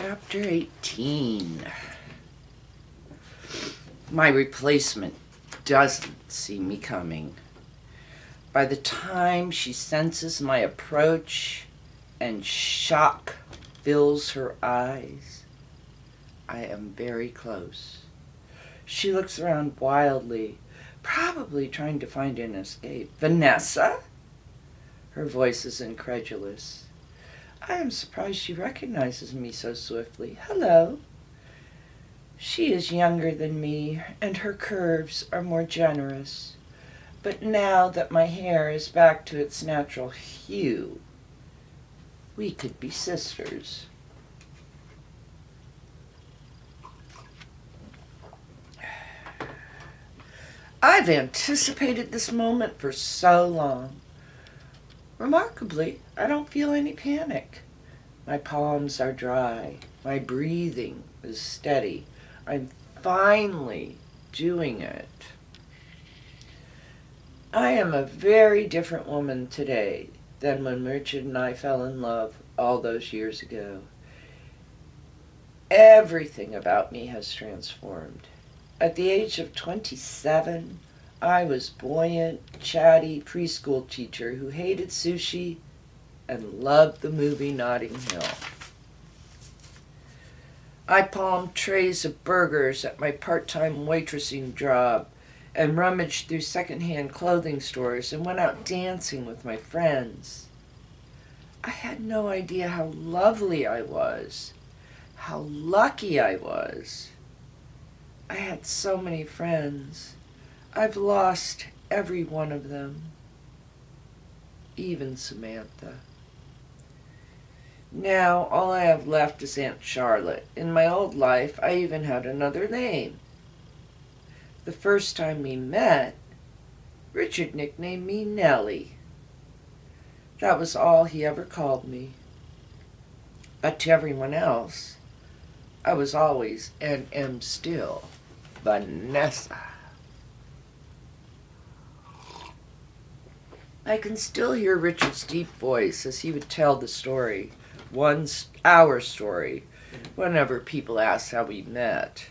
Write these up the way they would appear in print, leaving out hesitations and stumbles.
Chapter 18. My replacement doesn't see me coming. By the time she senses my approach and shock fills her eyes, I am very close. She looks around wildly, probably trying to find an escape. Vanessa? Her voice is incredulous. I am surprised she recognizes me so swiftly. Hello. She is younger than me, and her curves are more generous. But now that my hair is back to its natural hue, we could be sisters. I've anticipated this moment for so long. Remarkably, I don't feel any panic. My palms are dry. My breathing is steady. I'm finally doing it. I am a very different woman today than when Richard and I fell in love all those years ago. Everything about me has transformed. At the age of 27, I was buoyant, chatty preschool teacher who hated sushi and loved the movie Notting Hill. I palmed trays of burgers at my part-time waitressing job and rummaged through second-hand clothing stores and went out dancing with my friends. I had no idea how lovely I was, how lucky I was. I had so many friends. I've lost every one of them, even Samantha. Now all I have left is Aunt Charlotte. In my old life, I even had another name. The first time we met, Richard nicknamed me Nellie. That was all he ever called me. But to everyone else, I was always and am still Vanessa. I can still hear Richard's deep voice as he would tell the story, our story, whenever people asked how we met.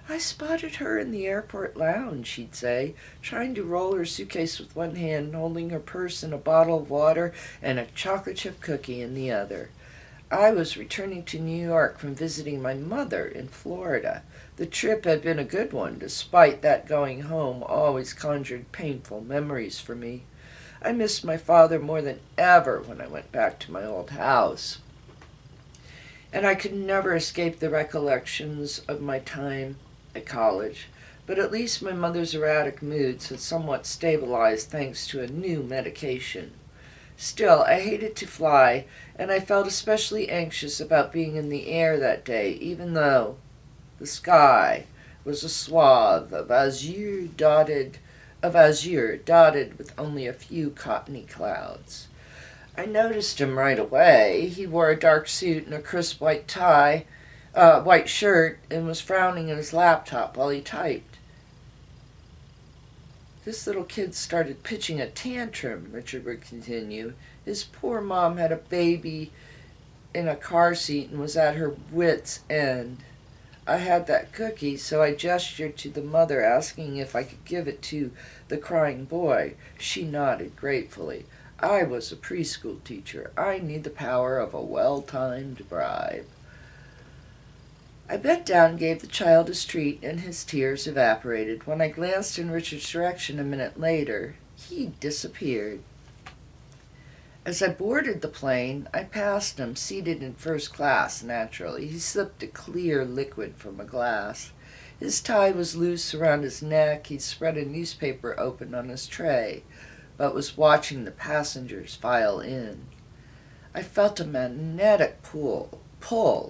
I spotted her in the airport lounge, he'd say, trying to roll her suitcase with one hand, holding her purse and a bottle of water and a chocolate chip cookie in the other. I was returning to New York from visiting my mother in Florida. The trip had been a good one, despite that going home always conjured painful memories for me. I missed my father more than ever when I went back to my old house. And I could never escape the recollections of my time at college, but at least my mother's erratic moods had somewhat stabilized thanks to a new medication. Still, I hated to fly, and I felt especially anxious about being in the air that day, even though the sky was a swath of azure dotted with only a few cottony clouds. I noticed him right away. He wore a dark suit and a crisp white shirt, and was frowning at his laptop while he typed. This little kid started pitching a tantrum, Richard would continue. His poor mom had a baby in a car seat and was at her wit's end. I had that cookie, so I gestured to the mother, asking if I could give it to the crying boy. She nodded gratefully. I was a preschool teacher. I need the power of a well-timed bribe. I bent down and gave the child his treat, and his tears evaporated. When I glanced in Richard's direction a minute later, he disappeared. As I boarded the plane, I passed him, seated in first class, naturally. He sipped a clear liquid from a glass. His tie was loose around his neck. He'd spread a newspaper open on his tray, but was watching the passengers file in. I felt a magnetic pull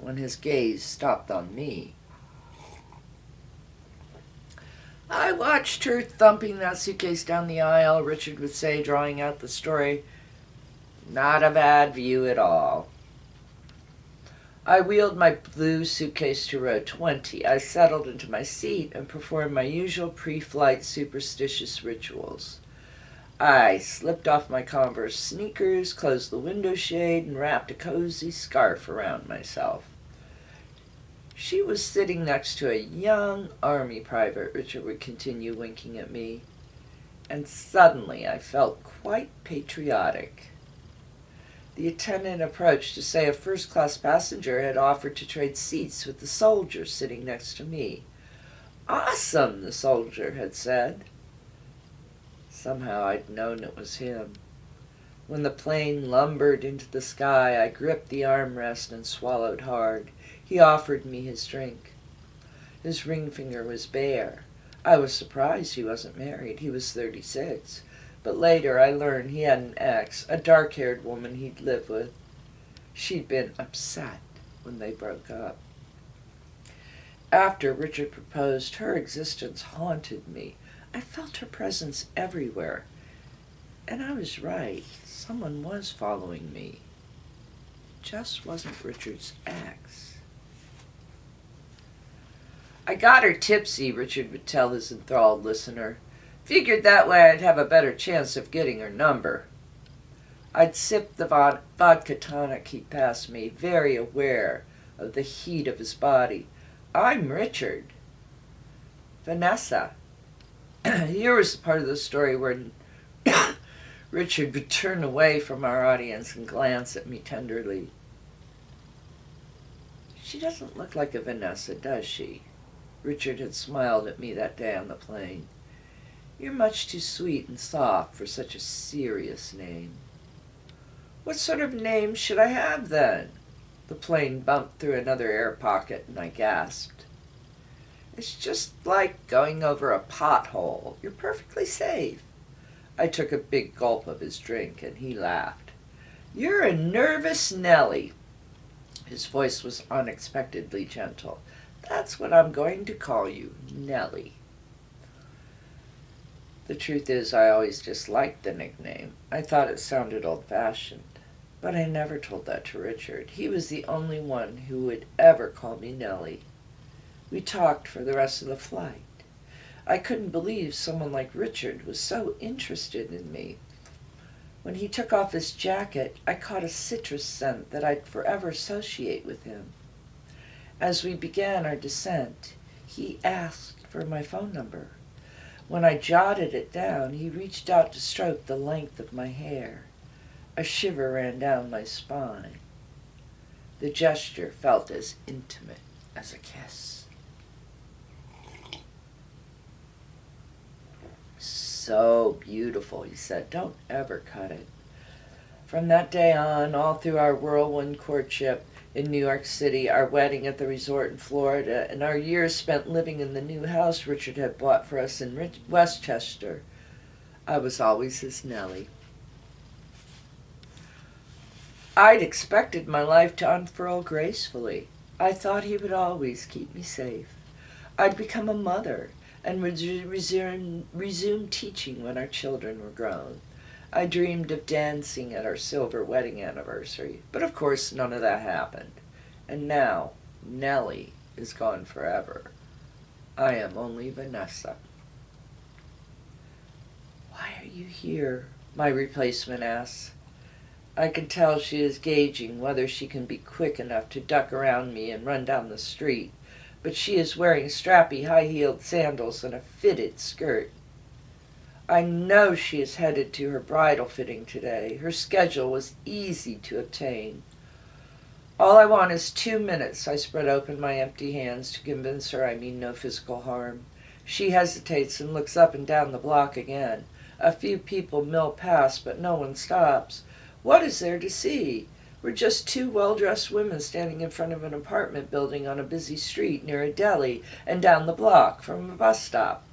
when his gaze stopped on me. I watched her thumping that suitcase down the aisle, Richard would say, drawing out the story. Not a bad view at all. I wheeled my blue suitcase to row 20. I settled into my seat and performed my usual pre-flight superstitious rituals. I slipped off my Converse sneakers, closed the window shade, and wrapped a cozy scarf around myself. She was sitting next to a young army private, Richard would continue, winking at me, and suddenly I felt quite patriotic. The attendant approached to say a first-class passenger had offered to trade seats with the soldier sitting next to me. "Awesome," the soldier had said. Somehow I'd known it was him. When the plane lumbered into the sky, I gripped the armrest and swallowed hard. He offered me his drink. His ring finger was bare. I was surprised he wasn't married. He was 36. But later I learned he had an ex, a dark-haired woman he'd lived with. She'd been upset when they broke up. After Richard proposed, her existence haunted me. I felt her presence everywhere. And I was right. Someone was following me. Just wasn't Richard's ex. "I got her tipsy," Richard would tell his enthralled listener. "Figured that way I'd have a better chance of getting her number." I'd sip the vodka tonic he passed me, very aware of the heat of his body. "I'm Richard." "Vanessa." Here was the part of the story where Richard would turn away from our audience and glance at me tenderly. "She doesn't look like a Vanessa, does she?" Richard had smiled at me that day on the plane. "You're much too sweet and soft for such a serious name." "What sort of name should I have, then?" The plane bumped through another air pocket, and I gasped. "It's just like going over a pothole. You're perfectly safe." I took a big gulp of his drink, and he laughed. "You're a nervous Nellie." His voice was unexpectedly gentle. "That's what I'm going to call you, Nellie." The truth is, I always disliked the nickname. I thought it sounded old-fashioned. But I never told that to Richard. He was the only one who would ever call me Nellie. We talked for the rest of the flight. I couldn't believe someone like Richard was so interested in me. When he took off his jacket, I caught a citrus scent that I'd forever associate with him. As we began our descent, he asked for my phone number. When I jotted it down, he reached out to stroke the length of my hair. A shiver ran down my spine. The gesture felt as intimate as a kiss. "So beautiful," he said. "Don't ever cut it." From that day on, all through our whirlwind courtship in New York City, our wedding at the resort in Florida, and our years spent living in the new house Richard had bought for us in Westchester, I was always his Nellie. I'd expected my life to unfurl gracefully. I thought he would always keep me safe. I'd become a mother and resume teaching when our children were grown. I dreamed of dancing at our silver wedding anniversary, but of course none of that happened. And now, Nellie is gone forever. I am only Vanessa. "Why are you here?" my replacement asks. I can tell she is gauging whether she can be quick enough to duck around me and run down the street, but she is wearing strappy high-heeled sandals and a fitted skirt. I know she is headed to her bridal fitting today. Her schedule was easy to obtain. "All I want is 2 minutes." I spread open my empty hands to convince her I mean no physical harm. She hesitates and looks up and down the block again. A few people mill past, but no one stops. What is there to see? We're just 2 well-dressed women standing in front of an apartment building on a busy street near a deli and down the block from a bus stop.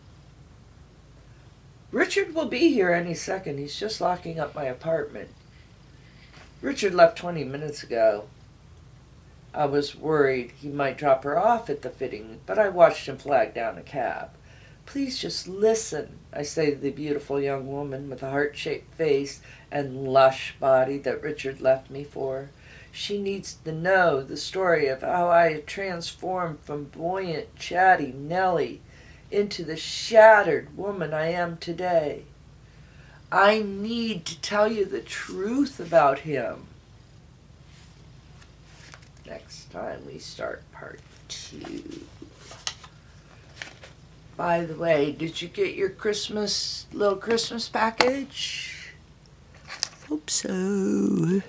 "Richard will be here any second. He's just locking up my apartment." "Richard left 20 minutes ago." I was worried he might drop her off at the fitting, but I watched him flag down a cab. "Please just listen," I say to the beautiful young woman with the heart-shaped face and lush body that Richard left me for. She needs to know the story of how I had transformed from buoyant, chatty Nellie into the shattered woman I am today. I need to tell you the truth about him. next time we start part 2. By the way, did you get your little Christmas package? Hope so.